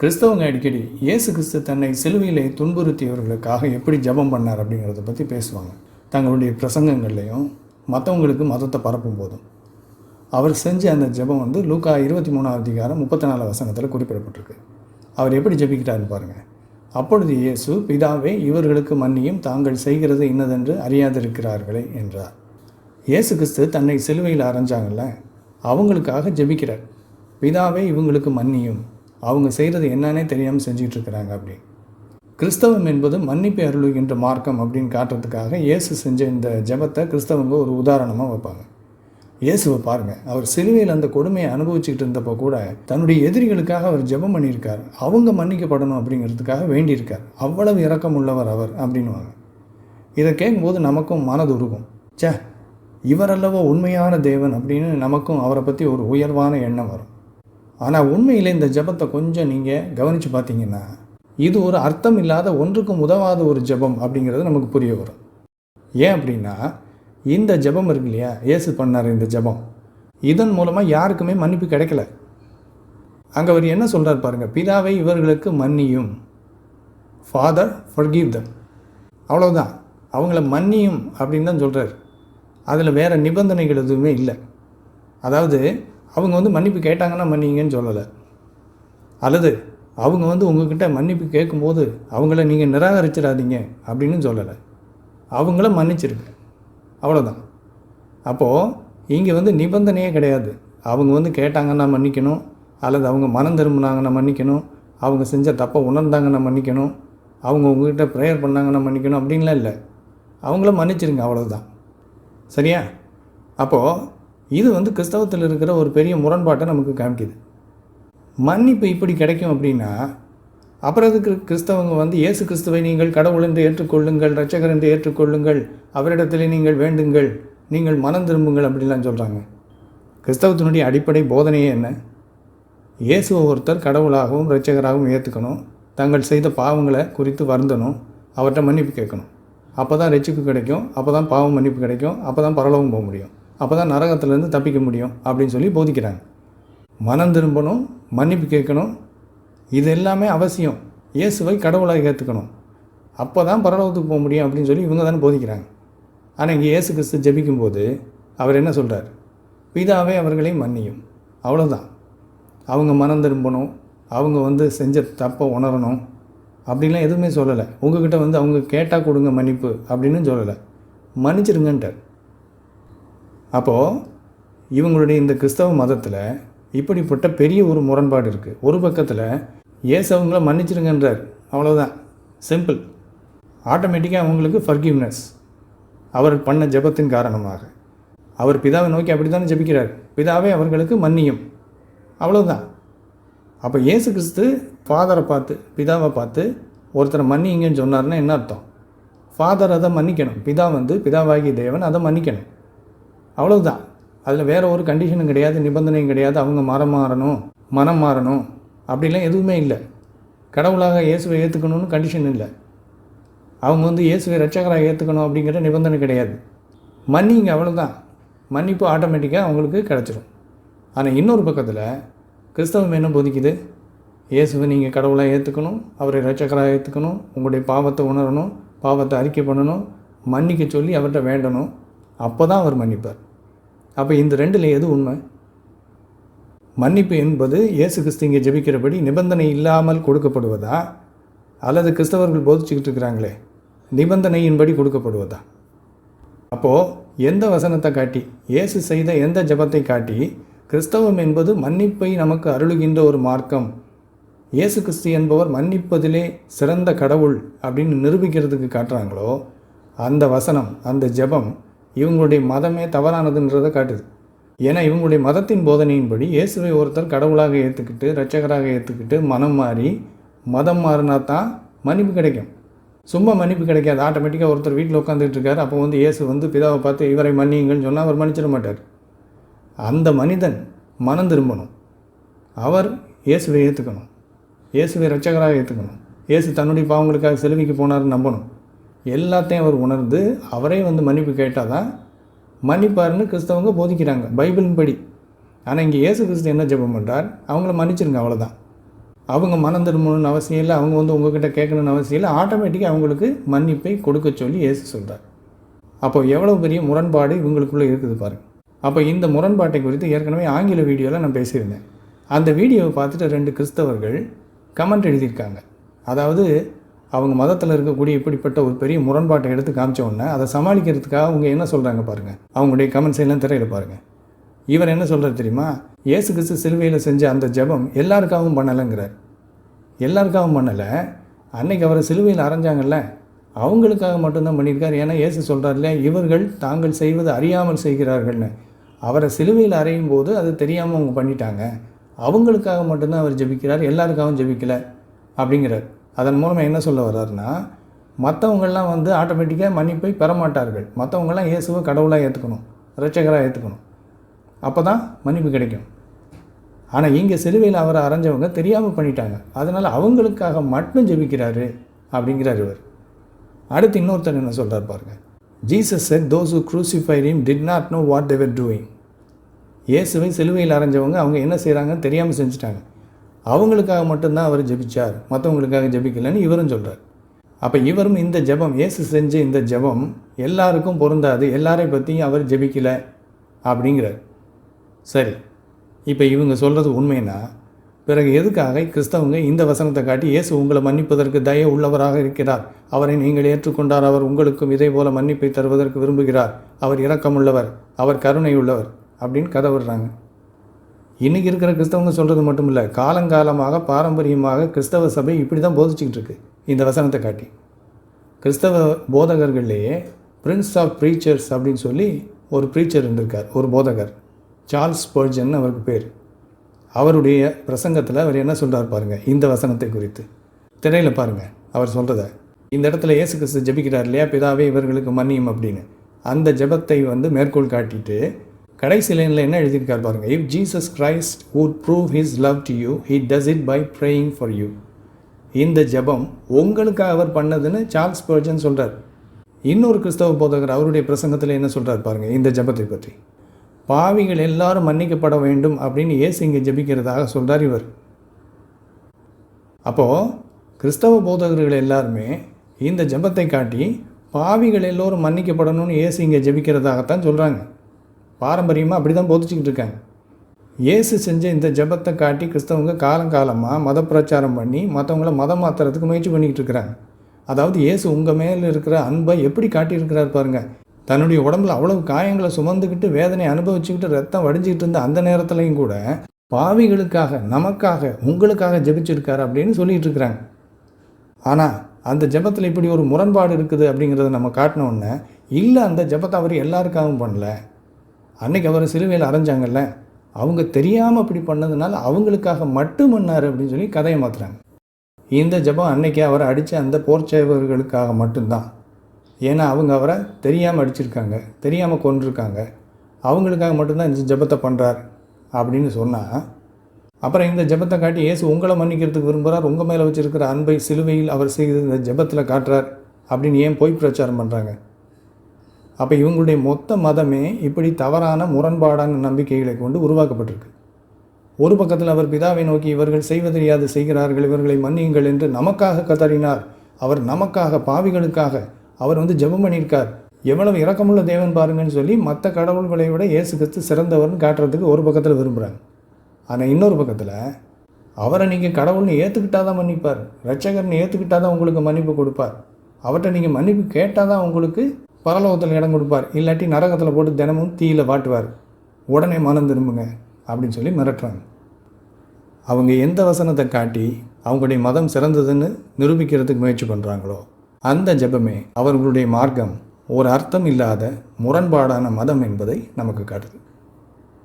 கிறிஸ்தவங்க அடிக்கடி இயேசு கிறிஸ்து தன்னை சிலுவையிலே துன்புறுத்தியவர்களுக்காக எப்படி ஜெபம் பண்ணார் அப்படிங்கிறத பற்றி பேசுவாங்க. தங்களுடைய பிரசங்கங்கள்லையும் மற்றவங்களுக்கு மதத்தை பரப்பும் போதும் அவர் செஞ்ச அந்த ஜெபம் லூக்கா 23:34 குறிப்பிடப்பட்டிருக்கு. அவர் எப்படி ஜெபிக்கிறாருன்னு பாருங்கள். அப்பொழுது இயேசு, பிதாவே, இவர்களுக்கு மன்னியும், தாங்கள் செய்கிறது இன்னதென்று அறியாதிருக்கிறார்களே என்றார். இயேசு கிறிஸ்து தன்னை சிலுவையில் அரைஞ்சாங்கல்ல, அவங்களுக்காக ஜெபிக்கிறார். பிதாவே, இவங்களுக்கு மன்னியும், அவங்க செய்கிறது என்னன்னே தெரியாமல் செஞ்சிகிட்டு இருக்கிறாங்க அப்படி. கிறிஸ்தவம் என்பது மன்னிப்பை அருளுகின்ற மார்க்கம் அப்படின்னு காட்டுறதுக்காக இயேசு செஞ்ச இந்த ஜெபத்தை கிறிஸ்தவங்க ஒரு உதாரணமாக வைப்பாங்க. இயேசுவை பாருங்கள், அவர் சிலுவையில் அந்த கொடுமையை அனுபவிச்சுக்கிட்டு இருந்தப்போ கூட தன்னுடைய எதிரிகளுக்காக அவர் ஜெபம் பண்ணியிருக்கார். அவங்க மன்னிக்கப்படணும் அப்படிங்கிறதுக்காக வேண்டியிருக்கார். அவ்வளவு இரக்கம் உள்ளவர் அவர் அப்படின்வாங்க. இதை கேட்கும்போது நமக்கும் மனது உருகும். இவரல்லவோ உண்மையான தேவன் அப்படின்னு நமக்கும் அவரை பற்றி ஒரு உயர்வான எண்ணம் வரும். ஆனால் உண்மையில் இந்த ஜெபத்தை கொஞ்சம் நீங்கள் கவனித்து பார்த்தீங்கன்னா இது ஒரு அர்த்தம் இல்லாத, ஒன்றுக்கும் உதவாத ஒரு ஜெபம் அப்படிங்கிறது நமக்கு புரிய வரும். ஏன் அப்படின்னா, இந்த ஜெபம் இருக்கு இல்லையா, இயேசு பண்ணார் இந்த ஜெபம், இதன் மூலமாக யாருக்குமே மன்னிப்பு கிடைக்கல. அங்கே அவர் என்ன சொல்கிறார் பாருங்கள், பிதாவை இவர்களுக்கு மன்னியும், ஃபாதர் ஃபர்கிவ் தம், அவ்வளோதான். அவங்கள மன்னியும் அப்படின்னு தான் சொல்கிறார். அதில் வேறு நிபந்தனைகள் எதுவுமே இல்லை. அதாவது அவங்க மன்னிப்பு கேட்டாங்கன்னா மன்னிங்கன்னு சொல்லலை, அல்லது அவங்க உங்ககிட்ட மன்னிப்பு கேட்கும்போது அவங்கள நீங்கள் நிராகரிச்சிடாதீங்க அப்படின்னு சொல்லலை, அவங்கள மன்னிச்சிருங்க, அவ்வளோதான். அப்போது இங்கே நிபந்தனையே கிடையாது. அவங்க கேட்டாங்கன்னா மன்னிக்கணும், அல்லது அவங்க மனம் திரும்பினாங்கன்னா மன்னிக்கணும், அவங்க செஞ்ச தப்பை உணர்ந்தாங்கன்னா மன்னிக்கணும், அவங்க உங்ககிட்ட ப்ரேயர் பண்ணாங்கன்னா மன்னிக்கணும் அப்படின்லாம் இல்லை. அவங்கள மன்னிச்சிருங்க, அவ்வளோதான். சரியா? அப்போது இது கிறிஸ்தவத்தில் இருக்கிற ஒரு பெரிய முரண்பாட்டை நமக்கு காமிக்குது. மன்னிப்பு இப்படி கிடைக்கும் அப்படின்னா அப்புறம் அதுக்கு கிறிஸ்தவங்க இயேசு கிறிஸ்துவை நீங்கள் கடவுள் என்று ஏற்றுக்கொள்ளுங்கள், இரட்சகர் என்று ஏற்றுக்கொள்ளுங்கள், அவரிடத்திலே நீங்கள் வேண்டுங்கள், நீங்கள் மனம் திரும்புங்கள் அப்படின்லாம் சொல்கிறாங்க. கிறிஸ்தவத்தினுடைய அடிப்படை போதனையே என்ன? இயேசுவை ஒருத்தர் கடவுளாகவும் இரட்சகராகவும் ஏற்றுக்கணும், தங்கள் செய்த பாவங்களை குறித்து வருந்தணும், அவர்கிட்ட மன்னிப்பு கேட்கணும். அப்போ தான் ரட்சிப்பு கிடைக்கும், அப்போ தான் பாவம் மன்னிப்பு கிடைக்கும், அப்போ தான் பரலோகம் போக முடியும், அப்போ தான் நரகத்திலேருந்து தப்பிக்க முடியும் அப்படின்னு சொல்லி போதிக்கிறாங்க. மனம் திரும்பணும், மன்னிப்பு கேட்கணும், இது எல்லாமே அவசியம். இயேசுவை கடவுளாக ஏற்றுக்கணும், அப்போ தான் பரலோகத்துக்கு போக முடியும் அப்படின்னு சொல்லி இவங்க தானே போதிக்கிறாங்க. ஆனால் இங்கே இயேசு கிறிஸ்து ஜெபிக்கும்போது அவர் என்ன சொல்கிறார்? பிதாவே அவர்களை மன்னியும், அவ்வளோதான். அவங்க மனம் திரும்பணும், அவங்க செஞ்ச தப்பை உணரணும் அப்படின்லாம் எதுவுமே சொல்லலை. உங்ககிட்ட அவங்க கேட்டால் கொடுங்க மன்னிப்பு அப்படின்னு சொல்லலை, மன்னிச்சிருங்கன்ட்டார். அப்போது இவங்களுடைய இந்த கிறிஸ்தவ மதத்தில் இப்படிப்பட்ட பெரிய ஒரு முரண்பாடு இருக்குது. ஒரு பக்கத்தில் இயேசு அவங்கள மன்னிச்சிருங்கன்றார், அவ்வளோதான், சிம்பிள். ஆட்டோமேட்டிக்காக அவங்களுக்கு ஃபர்கிவ்னஸ், அவர் பண்ண ஜெபத்தின் காரணமாக. அவர் பிதாவை நோக்கி அப்படி தானே ஜெபிக்கிறார், பிதாவே அவர்களுக்கு மன்னியும், அவ்வளோதான். அப்போ இயேசு கிறிஸ்து ஃபாதரை பார்த்து, பிதாவை பார்த்து ஒருத்தரை மன்னிங்கன்னு சொன்னார்னா என்ன அர்த்தம்? ஃபாதர் அதை மன்னிக்கணும், பிதாவாகிய தேவன் அதை மன்னிக்கணும், அவ்வளவுதான். அதில் வேறு ஒரு கண்டிஷனும் கிடையாது, நிபந்தனையும் கிடையாது. அவங்க மனம் மாறணும் அப்படிலாம் எதுவுமே இல்லை. கடவுளாக இயேசுவை ஏற்றுக்கணும்னு கண்டிஷன் இல்லை. அவங்க இயேசுவை இரட்சகராக ஏற்றுக்கணும் அப்படிங்கிற நிபந்தனை கிடையாது. மன்னிங்க, அவ்வளோதான். மன்னிப்பு ஆட்டோமேட்டிக்காக அவங்களுக்கு கிடச்சிடும். ஆனால் இன்னொரு பக்கத்தில் கிறிஸ்தவம் என்ன போதிக்குது? இயேசுவை நீங்கள் கடவுளாக ஏற்றுக்கணும், அவரை இரட்சகராக ஏற்றுக்கணும், உங்களுடைய பாவத்தை உணரணும், பாவத்தை அறிக்கை பண்ணணும், மன்னிக்க சொல்லி அவர்கிட்ட வேண்டணும், அப்போ தான் அவர் மன்னிப்பார். அப்போ இந்த ரெண்டில் எது உண்மை? மன்னிப்பு என்பது இயேசு கிறிஸ்து இங்கே ஜெபிக்கிறபடி நிபந்தனை இல்லாமல் கொடுக்கப்படுவதா, அல்லது கிறிஸ்தவர்கள் போதிச்சுக்கிட்டு இருக்கிறாங்களே நிபந்தனையின்படி கொடுக்கப்படுவதா? அப்போது எந்த வசனத்தை காட்டி, இயேசு செய்த எந்த ஜெபத்தை காட்டி கிறிஸ்தவம் என்பது மன்னிப்பை நமக்கு அருளுகின்ற ஒரு மார்க்கம், இயேசு கிறிஸ்து என்பவர் மன்னிப்பதிலே சிறந்த கடவுள் அப்படின்னு நிரூபிக்கிறதுக்கு காட்டுறாங்களோ, அந்த வசனம், அந்த ஜெபம் இவங்களுடைய மதமே தவறானதுன்றதை காட்டுது. ஏன்னா இவங்களுடைய மதத்தின் போதனையின்படி இயேசுவை ஒருத்தர் கடவுளாக ஏற்றுக்கிட்டு, இரட்சகராக ஏற்றுக்கிட்டு, மதம் மாறினா தான் மன்னிப்பு கிடைக்கும். சும்மா மன்னிப்பு கிடைக்காது. ஆட்டோமேட்டிக்காக ஒருத்தர் வீட்டில் உட்காந்துட்டு இருக்கார், அப்போ இயேசு பிதாவை பார்த்து இவரை மன்னிங்கன்னு சொன்னால் அவர் மன்னிச்சிட மாட்டார். அந்த மனிதன் மனம் திரும்பணும், அவர் இயேசுவை ஏற்றுக்கணும், இயேசுவை இரட்சகராக ஏற்றுக்கணும், இயேசு தன்னுடைய பாவங்களுக்காக சிலுவைக்கு போனார்னு நம்பணும். எல்லாத்தையும் அவர் உணர்ந்து அவரே மன்னிப்பு கேட்டால் தான் மன்னிப்பார்னு கிறிஸ்தவங்க போதிக்கிறாங்க பைபிளின் படி. ஆனால் இங்கே இயேசு கிறிஸ்து என்ன ஜெபம் பண்ணுறார்? அவங்கள மன்னிச்சிருங்க, அவ்வளோதான். அவங்க மனம் திரும்பணும்னு அவசியம் இல்லை, அவங்க வந்து உங்ககிட்ட கேட்கணும்னு அவசியம் இல்லை, ஆட்டோமேட்டிக்காக அவங்களுக்கு மன்னிப்பை கொடுக்க சொல்லி இயேசு சொல்கிறார். அப்போ எவ்வளோ பெரிய முரண்பாடு இவங்களுக்குள்ளே இருக்குது பாருங்கள். அப்போ இந்த முரண்பாட்டை குறித்து ஏற்கனவே ஆங்கில வீடியோவில் நான் பேசியிருந்தேன். அந்த வீடியோவை பார்த்துட்டு 2 கிறிஸ்தவர்கள் கமெண்ட் எழுதியிருக்காங்க. அதாவது அவங்க மதத்தில் இருக்கக்கூடிய இப்படிப்பட்ட ஒரு பெரிய முரண்பாட்டை எடுத்து காமிச்ச உடனே அதை சமாளிக்கிறதுக்காக அவங்க என்ன சொல்கிறாங்க பாருங்கள். அவங்களுடைய கமெண்ட்ஸ் எல்லாம் திரையில் பாருங்கள். இவர் என்ன சொல்கிறார் தெரியுமா? இயேசு கிறிஸ்து சிலுவையில் செஞ்ச அந்த ஜெபம் எல்லாருக்காகவும் பண்ணலைங்கிறார். எல்லாருக்காகவும் பண்ணலை, அன்னைக்கு அவரை சிலுவையில் அரைஞ்சாங்கல்ல அவங்களுக்காக மட்டும்தான் பண்ணியிருக்கார். ஏன்னா இயேசு சொல்கிறார் இல்லையா, இவர்கள் தாங்கள் செய்வது அறியாமல் செய்கிறார்கள்னு. அவரை சிலுவையில் அறையும் போது அது தெரியாமல் அவங்க பண்ணிட்டாங்க, அவங்களுக்காக மட்டும்தான் அவர் ஜெபிக்கிறார், எல்லாருக்காகவும் ஜெபிக்கலை அப்படிங்கிறார். அதன் மூலமாக என்ன சொல்ல வர்றாருன்னா, மற்றவங்கள்லாம் வந்து ஆட்டோமேட்டிக்காக மன்னிப்பை பெறமாட்டார்கள். மற்றவங்களாம் இயேசுவை கடவுளாக ஏற்றுக்கணும், இரட்சகராக ஏற்றுக்கணும், அப்போ தான் மன்னிப்பு கிடைக்கும். ஆனால் இங்கே சிலுவையில் அவரை அரைஞ்சவங்க தெரியாமல் பண்ணிட்டாங்க, அதனால் அவங்களுக்காக மட்டும் ஜெபிக்கிறாரு அப்படிங்கிறார் இவர். அடுத்து இன்னொருத்தர் என்ன சொல்கிறார் பாருங்கள். Jesus said those who crucified him did not know what they were doing. இயேசுவை சிலுவையில் அரைஞ்சவங்க அவங்க என்ன செய்கிறாங்கன்னு தெரியாமல் செஞ்சுட்டாங்க, அவங்களுக்காக மட்டும்தான் அவர் ஜெபிச்சார், மற்றவங்களுக்காக ஜெபிக்கலைன்னு இவரும் சொல்கிறார். அப்போ இவரும் இந்த ஜெபம், இயேசு செஞ்ச இந்த ஜெபம் எல்லாருக்கும் பொருந்தாது, எல்லாரை பற்றியும் அவர் ஜெபிக்கலை அப்படிங்கிறார். சரி, இப்போ இவங்க சொல்கிறது உண்மைன்னா பிறகு எதுக்காக கிறிஸ்தவங்க இந்த வசனத்தை காட்டி இயேசு உங்களை மன்னிப்பதற்கு தய உள்ளவராக இருக்கிறார், அவரை நீங்கள் ஏற்றுக்கொண்டார், அவர் உங்களுக்கும் இதே போல் மன்னிப்பை தருவதற்கு விரும்புகிறார், அவர் இரக்கமுள்ளவர், அவர் கருணை உள்ளவர் அப்படின்னு கதை விடுறாங்க. இன்றைக்கி இருக்கிற கிறிஸ்தவங்க சொல்கிறது மட்டும் இல்லை, காலங்காலமாக பாரம்பரியமாக கிறிஸ்தவ சபை இப்படி தான் போதிச்சுக்கிட்டு இருக்கு இந்த வசனத்தை காட்டி. கிறிஸ்தவ போதகர்கள்லேயே பிரின்ஸ் ஆஃப் ப்ரீச்சர்ஸ் அப்படின்னு சொல்லி ஒரு ப்ரீச்சர் இருந்திருக்கார், ஒரு போதகர், சார்ல்ஸ் ஸ்பர்ஜன் அவருக்கு பேர். அவருடைய பிரசங்கத்தில் அவர் என்ன சொல்கிறார் பாருங்கள் இந்த வசனத்தை குறித்து. திரையில் பாருங்கள் அவர் சொல்கிறத. இந்த இடத்துல இயேசு கிறிஸ்து ஜெபிக்கிறார் இல்லையா, பிதாவே இவர்களுக்கு மன்னியும் அப்படின்னு. அந்த ஜெபத்தை வந்து மேற்கோள் காட்டிட்டு கடைசி லைனில் என்ன எழுதியிருக்கார் பாருங்கள். If Jesus Christ would prove his love to you, he does it by praying for you. இந்த ஜெபம் உங்களுக்காக அவர் பண்ணதுன்னு சார்ல்ஸ் ஸ்பர்ஜன் சொல்கிறார். இன்னொரு கிறிஸ்தவ போதகர் அவருடைய பிரசங்கத்தில் என்ன சொல்கிறார் பாருங்கள் இந்த ஜெபத்தை பற்றி. பாவிகள் எல்லாரும் மன்னிக்கப்பட வேண்டும் அப்படின்னு இயேசு இங்கே ஜெபிக்கிறதாக சொல்கிறார் இவர். அப்போது கிறிஸ்தவ போதகர்கள் எல்லாருமே இந்த ஜெபத்தை காட்டி பாவிகள் எல்லோரும் மன்னிக்கப்படணும்னு இயேசு இங்கே ஜெபிக்கிறதாகத்தான் சொல்கிறாங்க. பாரம்பரியமாக அப்படி தான் போதிச்சுக்கிட்டு இருக்காங்க. இயேசு செஞ்ச இந்த ஜெபத்தை காட்டி கிறிஸ்தவங்க காலங்காலமாக மத பிரச்சாரம் பண்ணி மற்றவங்கள மதம் மாற்றுறதுக்கு முயற்சி பண்ணிக்கிட்டு இருக்கிறாங்க. அதாவது இயேசு உங்கள் மேலே இருக்கிற அன்பை எப்படி காட்டியிருக்கிறார் பாருங்கள். தன்னுடைய உடம்புல அவ்வளவு காயங்களை சுமந்துக்கிட்டு வேதனை அனுபவிச்சுக்கிட்டு ரத்தம் வடிஞ்சிக்கிட்டு இருந்த அந்த நேரத்துலையும் கூட பாவிகளுக்காக, நமக்காக, உங்களுக்காக ஜெபிச்சிருக்காரு அப்படின்னு சொல்லிகிட்டு இருக்கிறாங்க. ஆனால் அந்த ஜெபத்தில் இப்படி ஒரு முரண்பாடு இருக்குது அப்படிங்கிறத நம்ம காட்டினோன்னே, இல்லை அந்த ஜெபத்தை அவர் எல்லாருக்காகவும் பண்ணல, அன்றைக்கி அவர் சிலுவையில் அரைஞ்சாங்கல்ல அவங்க தெரியாமல் அப்படி பண்ணதுனால அவங்களுக்காக மட்டும் பண்ணார் அப்படின்னு சொல்லி கதையை மாற்றுறாங்க. இந்த ஜெபம் அன்னைக்கு அவரை அடித்த அந்த போர்ச்சேவர்களுக்காக மட்டும்தான். ஏன்னா அவங்க அவரை தெரியாமல் அடிச்சிருக்காங்க, தெரியாமல் கொண்டிருக்காங்க, அவங்களுக்காக மட்டும்தான் இந்த ஜெபத்தை பண்ணுறார் அப்படின்னு சொன்னால், அப்புறம் இந்த ஜெபத்தை காட்டி இயேசு உங்களை மன்னிக்கிறதுக்கு விரும்புகிறார், உங்கள் மேலே வச்சுருக்கிற அன்பை சிலுவையில் அவர் செய்து இந்த ஜெபத்தில் காட்டுறார் அப்படின்னு ஏன் போய் பிரச்சாரம் பண்ணுறாங்க? அப்போ இவங்களுடைய மொத்த மதமே இப்படி தவறான முரண்பாடான நம்பிக்கைகளை கொண்டு உருவாக்கப்பட்டிருக்கு. ஒரு பக்கத்தில் அவர் பிதாவை நோக்கி இவர்கள் செய்வதறியாது செய்கிறார்கள், இவர்களை மன்னியுங்கள் என்று நமக்காக கதறினார், அவர் நமக்காக பாவிகளுக்காக அவர் வந்து ஜெபம் பண்ணியிருக்கார், எவ்வளவு இரக்கமுள்ள தேவன் பாருங்கன்னு சொல்லி மற்ற கடவுள்களை விட இயேசு கிறிஸ்து சிறந்தவர்னு காட்டுறதுக்கு ஒரு பக்கத்தில் விரும்புகிறாங்க. ஆனால் இன்னொரு பக்கத்தில் அவரை நீங்கள் கடவுள்னு ஏற்றுக்கிட்டால் தான் மன்னிப்பார், இரட்சகர்னு ஏற்றுக்கிட்டால் தான் உங்களுக்கு மன்னிப்பு கொடுப்பார், அவர்கிட்ட நீங்கள் மன்னிப்பு கேட்டால் தான் உங்களுக்கு பரலோகத்தில் இடம் கொடுப்பார், இல்லாட்டி நரகத்தில் போட்டு தினமும் தீயில் வாட்டுவார், உடனே மனம் திரும்புங்க அப்படின்னு சொல்லி மிரட்டுறாங்க. அவங்க எந்த வசனத்தை காட்டி அவங்களுடைய மதம் சிறந்ததுன்னு நிரூபிக்கிறதுக்கு முயற்சி பண்ணுறாங்களோ அந்த ஜெபமே அவர்களுடைய மார்க்கம் ஒரு அர்த்தம் இல்லாத முரண்பாடான மதம் என்பதை நமக்கு காட்டுது.